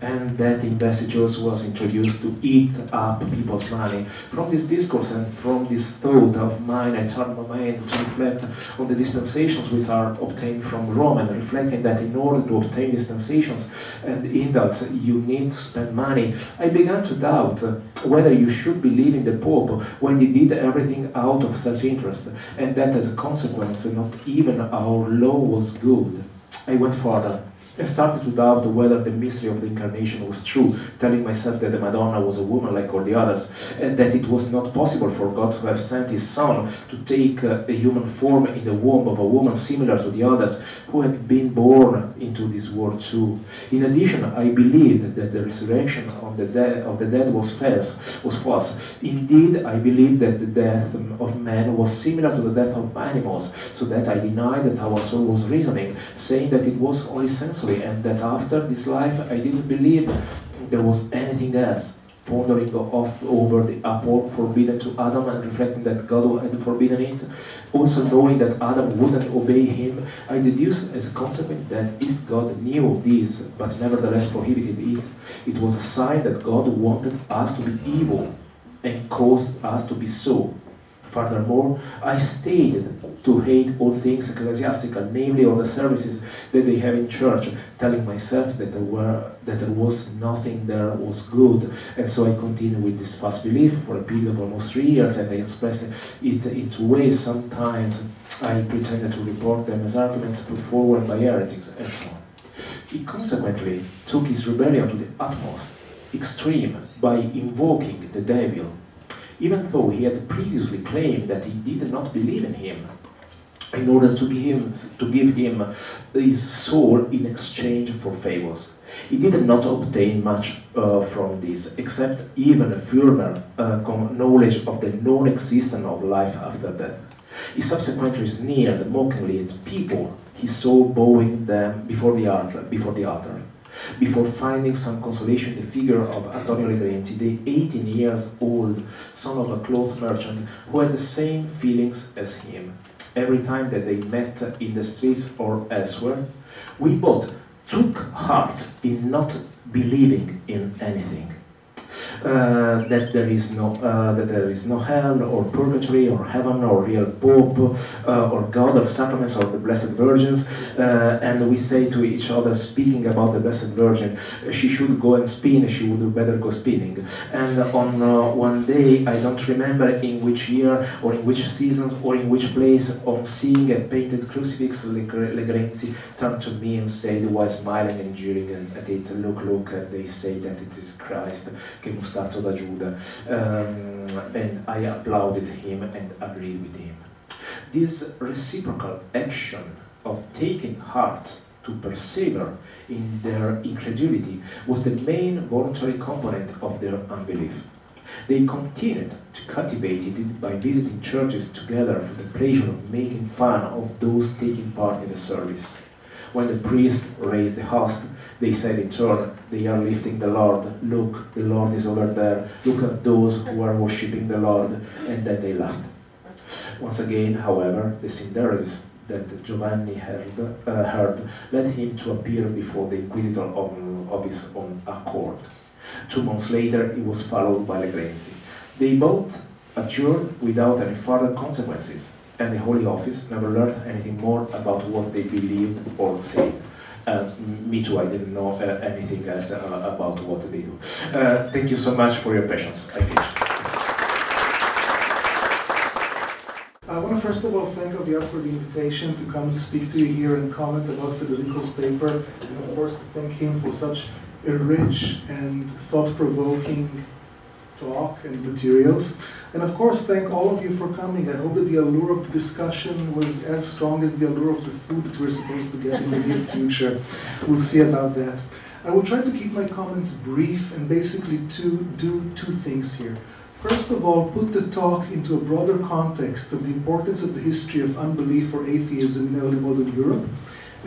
and that investitures was introduced to eat up people's money. From this discourse and from this thought of mine, I turned my mind to reflect on the dispensations which are obtained from Rome, and reflecting that in order to obtain dispensations and indults, you need to spend money. I began to doubt whether you should believe in the Pope when he did everything out of self-interest, and that as a consequence, not even our law was good. I went further. I started to doubt whether the mystery of the Incarnation was true, telling myself that the Madonna was a woman like all the others, and that it was not possible for God to have sent his Son to take a human form in the womb of a woman similar to the others who had been born into this world too. In addition, I believed that the resurrection of the dead was false. Indeed, I believed that the death of man was similar to the death of animals, so that I denied that our soul was reasoning, saying that it was only sensory, and that after this life I didn't believe there was anything else. Pondering over the apple forbidden to Adam and reflecting that God had forbidden it, also knowing that Adam wouldn't obey him, I deduced as a consequence that if God knew this but nevertheless prohibited it, it was a sign that God wanted us to be evil and caused us to be so. Furthermore, I stated to hate all things ecclesiastical, namely all the services that they have in church, telling myself that there was nothing there was good. And so I continued with this false belief for a period of almost 3 years, and I expressed it in two ways. Sometimes I pretended to report them as arguments put forward by heretics, and so on. He consequently took his rebellion to the utmost extreme by invoking the devil, even though he had previously claimed that he did not believe in him, in order to give him his soul in exchange for favors. He did not obtain much from this, except even a firmer knowledge of the non-existence of life after death. He subsequently sneered mockingly at people he saw bowing them before the altar, before finding some consolation in the figure of Antonio Legrenzi, the 18-year-old son of a cloth merchant who had the same feelings as him. Every time that they met in the streets or elsewhere, we both took heart in not believing in anything. That there is no hell or purgatory or heaven or real Pope or God or sacraments or the Blessed Virgins, and we say to each other, speaking about the Blessed Virgin, she should go and spin, she would better go spinning. And on one day, I don't remember in which year or in which season or in which place, on seeing a painted crucifix, Legrenzi turned to me and said, while smiling and jeering at it, look, and they say that it is Christ, che mustazzo da Giuda, and I applauded him and agreed with him. This reciprocal action of taking heart to persevere in their incredulity was the main voluntary component of their unbelief. They continued to cultivate it by visiting churches together for the pleasure of making fun of those taking part in the service. When the priest raised the host, they said in turn, they are lifting the Lord, look, the Lord is over there, look at those who are worshipping the Lord, and then they laughed. Once again, however, the Synderesis that Giovanni heard led him to appear before the Inquisitor of his own accord. 2 months later, he was followed by Legrenzi. They both adjourned without any further consequences, and the Holy Office never learned anything more about what they believed or said. Me too, I didn't know anything else about what they do. Thank you so much for your patience. I finished. I want to first of all thank Aviad for the invitation to come and speak to you here and comment about Federico's paper, and of course to thank him for such a rich and thought-provoking talk and materials. And of course, thank all of you for coming. I hope that the allure of the discussion was as strong as the allure of the food that we're supposed to get in the near future. We'll see about that. I will try to keep my comments brief and basically do two things here. First of all, put the talk into a broader context of the importance of the history of unbelief or atheism in early modern Europe.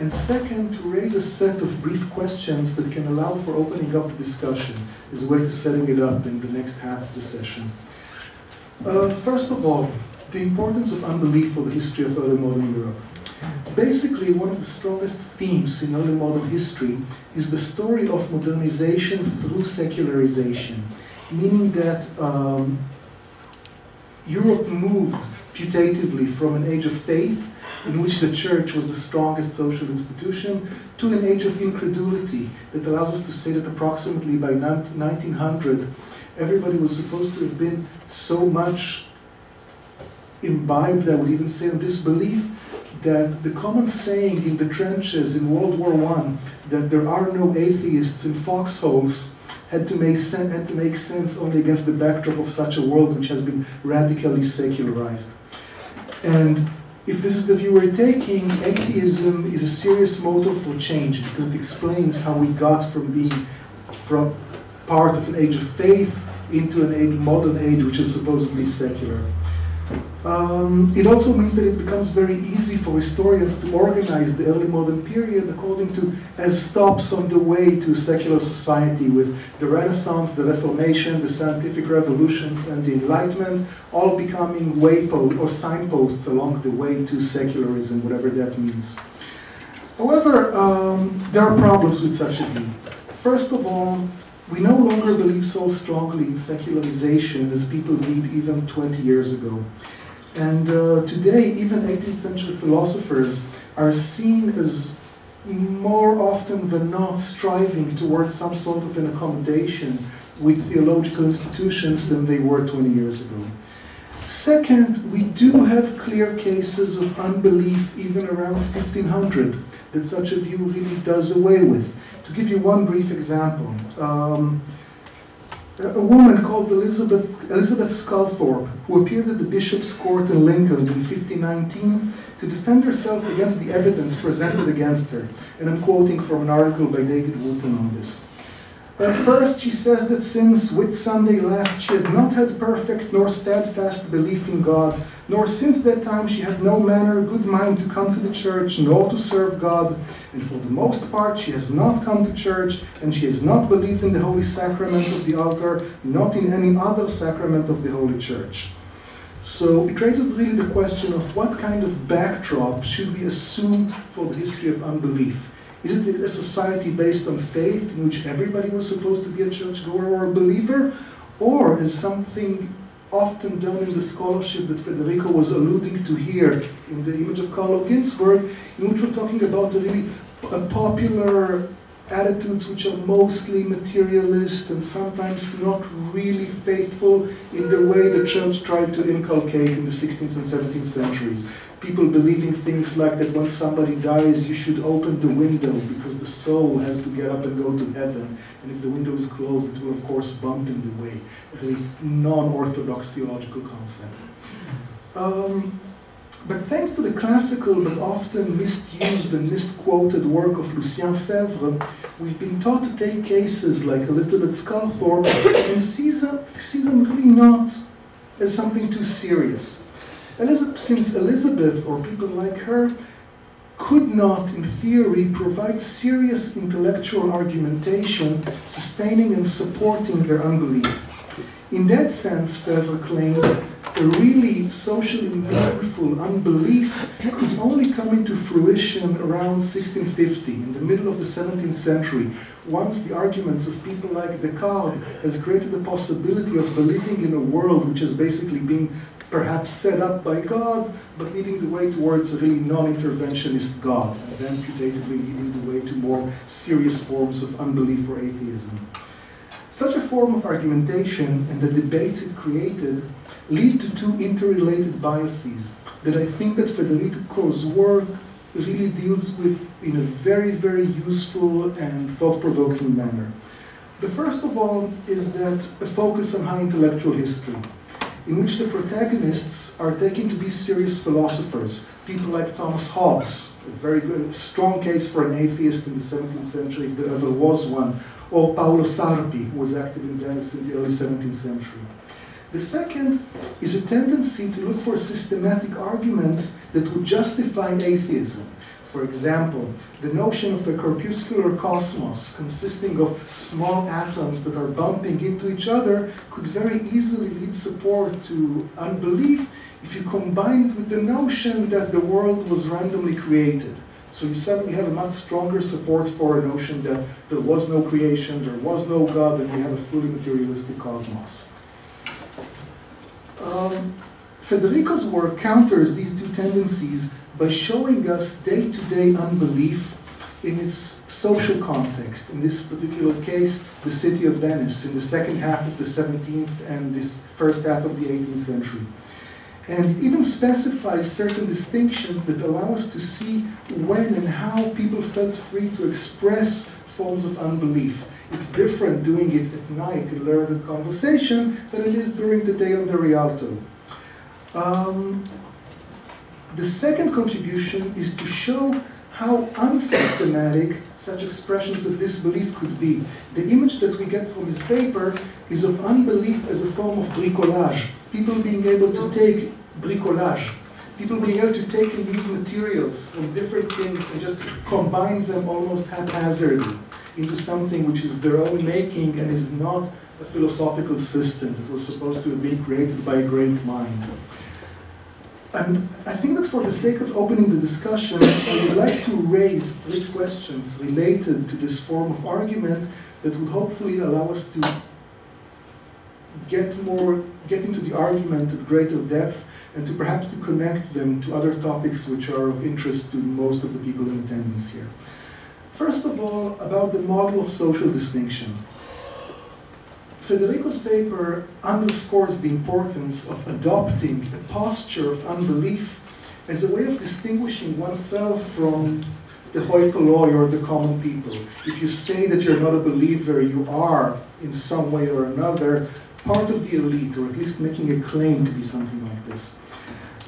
And second, to raise a set of brief questions that can allow for opening up the discussion as a way to setting it up in the next half of the session. First of all, the importance of unbelief for the history of early modern Europe. Basically, one of the strongest themes in early modern history is the story of modernization through secularization, meaning that Europe moved putatively from an age of faith, in which the church was the strongest social institution, to an age of incredulity that allows us to say that approximately by 1900, everybody was supposed to have been so much imbibed, I would even say, of disbelief, that the common saying in the trenches in World War I, that there are no atheists in foxholes, had to make sense only against the backdrop of such a world which has been radically secularized. And if this is the view we're taking, atheism is a serious motor for change, because it explains how we got from being part of an age of faith into a modern age which is supposedly secular. It also means that it becomes very easy for historians to organize the early modern period according to as stops on the way to secular society, with the Renaissance, the Reformation, the scientific revolutions, and the Enlightenment all becoming wayposts or signposts along the way to secularism, whatever that means. However, there are problems with such a view. First of all, we no longer believe so strongly in secularization as people did even 20 years ago. And today, even 18th century philosophers are seen as more often than not striving towards some sort of an accommodation with theological institutions than they were 20 years ago. Second, we do have clear cases of unbelief even around 1500 that such a view really does away with. To give you one brief example, a woman called Elizabeth Sculthorpe, who appeared at the Bishop's Court in Lincoln in 1519 to defend herself against the evidence presented against her. And I'm quoting from an article by David Wootton on this. At first, she says that since Whitsunday last she had not had perfect nor steadfast belief in God, nor since that time she had no manner, good mind to come to the church, nor to serve God, and for the most part she has not come to church, and she has not believed in the holy sacrament of the altar, not in any other sacrament of the Holy Church. So it raises really the question of what kind of backdrop should we assume for the history of unbelief. Is it a society based on faith in which everybody was supposed to be a churchgoer or a believer? Or is something often done in the scholarship that Federico was alluding to here in the image of Carlo Ginzburg, in which we're talking about really popular attitudes which are mostly materialist and sometimes not really faithful in the way the church tried to inculcate in the 16th and 17th centuries. People believing things like that when somebody dies you should open the window because the soul has to get up and go to heaven, and if the window is closed it will of course bump in the way. A really non-orthodox theological concept. But thanks to the classical but often misused and misquoted work of Lucien Febvre, we've been taught to take cases like Elizabeth Sculthorpe and see them really not as something too serious. Since Elizabeth, or people like her, could not, in theory, provide serious intellectual argumentation sustaining and supporting their unbelief. In that sense, Febvre claimed a really socially meaningful unbelief could only come into fruition around 1650, in the middle of the 17th century, once the arguments of people like Descartes has created the possibility of believing in a world which is basically being perhaps set up by God, but leading the way towards a really non-interventionist God, and then putatively leading the way to more serious forms of unbelief or atheism. Such a form of argumentation and the debates it created lead to two interrelated biases that I think that Federico's work really deals with in a very, very useful and thought-provoking manner. The first of all is that a focus on high intellectual history, in which the protagonists are taken to be serious philosophers, people like Thomas Hobbes, a very good, strong case for an atheist in the 17th century, if there ever was one, or Paolo Sarpi, who was active in Venice in the early 17th century. The second is a tendency to look for systematic arguments that would justify atheism. For example, the notion of a corpuscular cosmos consisting of small atoms that are bumping into each other could very easily lead support to unbelief if you combine it with the notion that the world was randomly created. So you suddenly have a much stronger support for a notion that there was no creation, there was no God, and we have a fully materialistic cosmos. Federico's work counters these two tendencies by showing us day-to-day unbelief in its social context. In this particular case, the city of Venice in the second half of the 17th and this first half of the 18th century. And it even specifies certain distinctions that allow us to see when and how people felt free to express forms of unbelief. It's different doing it at night in learned conversation than it is during the day on the Rialto. The second contribution is to show how unsystematic such expressions of disbelief could be. The image that we get from his paper is of unbelief as a form of bricolage. People being able to take bricolage. People being able to take in these materials from different things and just combine them almost haphazardly into something which is their own making and is not a philosophical system that was supposed to have been created by a great mind. And I think that for the sake of opening the discussion, I would like to raise 3 questions related to this form of argument that would hopefully allow us to get into the argument at greater depth and to perhaps to connect them to other topics which are of interest to most of the people in attendance here. First of all, about the model of social distinction. Federico's paper underscores the importance of adopting a posture of unbelief as a way of distinguishing oneself from the hoi polloi or the common people. If you say that you're not a believer, you are, in some way or another, part of the elite, or at least making a claim to be something like this.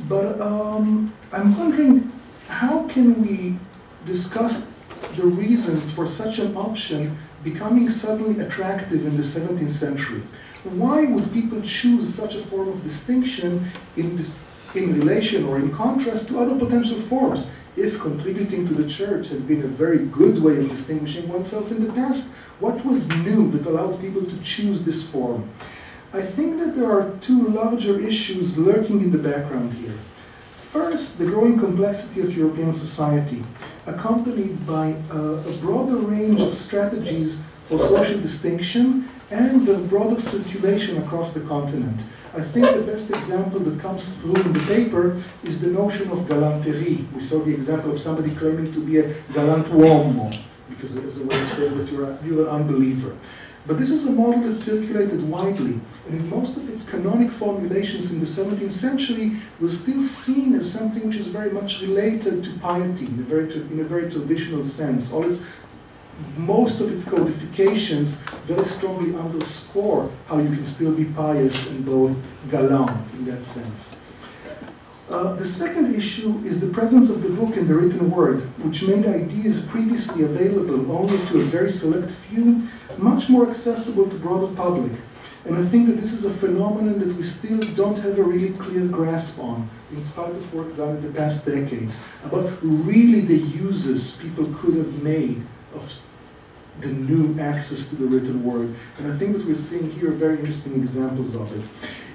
But I'm wondering, how can we discuss the reasons for such an option becoming suddenly attractive in the 17th century? Why would people choose such a form of distinction in relation or in contrast to other potential forms? If contributing to the church had been a very good way of distinguishing oneself in the past, what was new that allowed people to choose this form? I think that there are 2 larger issues lurking in the background here. First, the growing complexity of European society, accompanied by a broader range of strategies for social distinction and a broader circulation across the continent. I think the best example that comes through in the paper is the notion of galanterie. We saw the example of somebody claiming to be a galantuomo, because it is a way of saying that you're an unbeliever. But this is a model that circulated widely, and in most of its canonic formulations in the 17th century was still seen as something which is very much related to piety in a very traditional sense. Most of its codifications very strongly underscore how you can still be pious and both galant in that sense. The second issue is the presence of the book in the written word, which made ideas previously available only to a very select few much more accessible to broader public. And I think that this is a phenomenon that we still don't have a really clear grasp on, in spite of work done in the past decades, about really the uses people could have made of the new access to the written word. And I think that we're seeing here very interesting examples of it.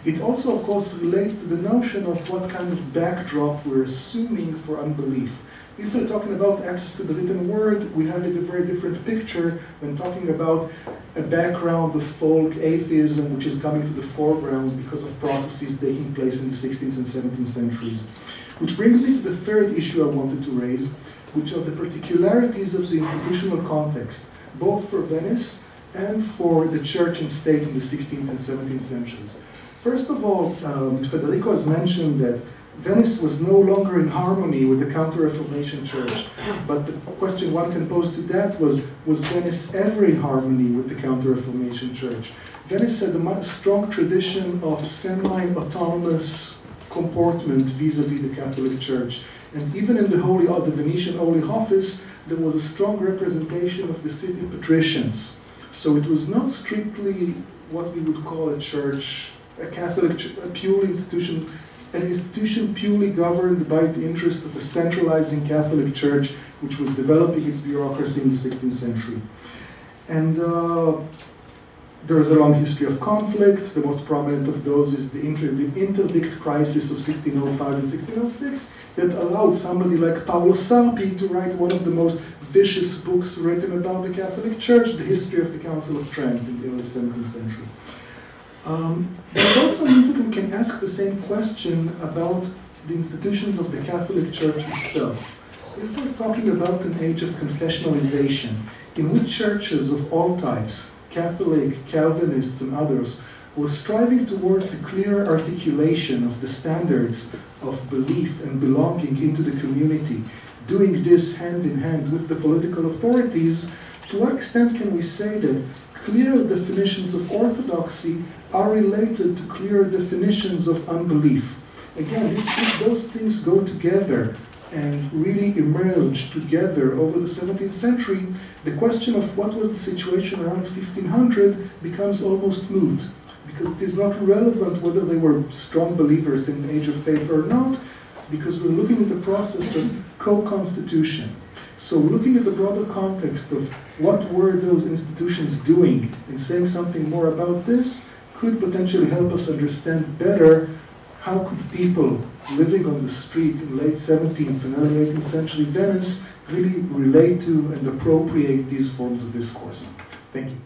It also, of course, relates to the notion of what kind of backdrop we're assuming for unbelief. If we're talking about access to the written word, we have a very different picture than talking about a background of folk atheism, which is coming to the foreground because of processes taking place in the 16th and 17th centuries. Which brings me to the third issue I wanted to raise, which are the particularities of the institutional context, both for Venice and for the church and state in the 16th and 17th centuries. First of all, Federico has mentioned that Venice was no longer in harmony with the Counter-Reformation Church. But the question one can pose to that was Venice ever in harmony with the Counter-Reformation Church? Venice had a strong tradition of semi-autonomous comportment vis-a-vis the Catholic Church. And even in the Venetian Holy Office, there was a strong representation of the city patricians. So it was not strictly what we would call a church, a Catholic, a pure institution, an institution purely governed by the interest of a centralizing Catholic Church which was developing its bureaucracy in the 16th century. And there is a long history of conflicts. The most prominent of those is the interdict crisis of 1605 and 1606 that allowed somebody like Paolo Sarpi to write one of the most vicious books written about the Catholic Church, The History of the Council of Trent in the early 17th century. It also means that we can ask the same question about the institutions of the Catholic Church itself. If we're talking about an age of confessionalization, in which churches of all types, Catholic, Calvinists, and others, were striving towards a clear articulation of the standards of belief and belonging into the community, doing this hand in hand with the political authorities, to what extent can we say that clear definitions of orthodoxy are related to clear definitions of unbelief? Again, those things go together and really emerge together over the 17th century. The question of what was the situation around 1500 becomes almost moot, because it is not relevant whether they were strong believers in the age of faith or not, because we're looking at the process of co-constitution. So looking at the broader context of what were those institutions doing and saying something more about this could potentially help us understand better how could people living on the street in late 17th and early 18th century Venice really relate to and appropriate these forms of discourse. Thank you.